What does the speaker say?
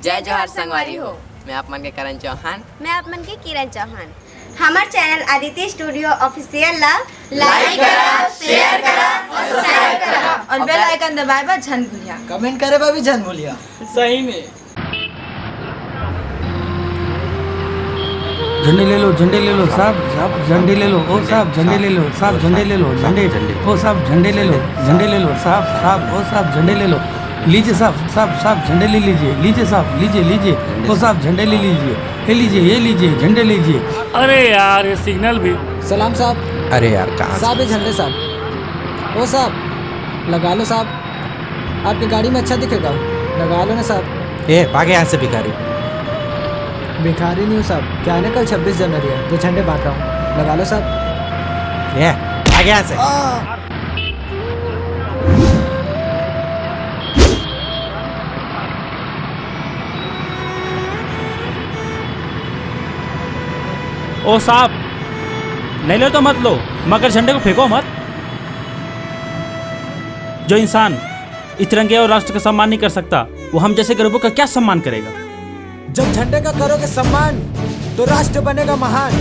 जय जोहार संगवारी हो। मैं आप मन के करण चौहान। मैं आप मन के किरण चौहान। हमार चैनल आदित्य स्टूडियो ऑफिशियल ला लाइक करा, शेयर करा और सब्सक्राइब करा और बेल आइकन दबाए बा झन भूलिया। कमेंट करे बा भी झन भूलिया। सही में झंडे ले लो साहब झंडे ले लो ओ साहब झंडे ले लो साहब झंडे ले लो झंडे ओ साहब झंडे ले लो साहब ओ साहब झंडे ले लो लीजिए साहब झंडे ले लीजिए साहब लीजिए ओ साहब झंडे ले लीजिए ये लीजिए झंडे लीजिए। अरे यार ये सिग्नल भी। सलाम साहब। अरे यार कहाँ साहब ये झंडे साहब। ओ साहब लगा लो साहब, आपकी गाड़ी में अच्छा दिखेगा, लगा लो ना साहब। ए भागे यहाँ से भिखारी। भिखारी नहीं हूँ साहब, क्या है ना कल 26 जनवरी है तो झंडे बांट रहा हूँ, लगा लो साहब। ये भागे यहाँ से। ओ साहब नहीं लो तो मत लो, मगर झंडे को फेंको मत। जो इंसान इस तिरंगे और राष्ट्र का सम्मान नहीं कर सकता वो हम जैसे गरीबों का क्या सम्मान करेगा। जब झंडे का करोगे सम्मान तो राष्ट्र बनेगा महान।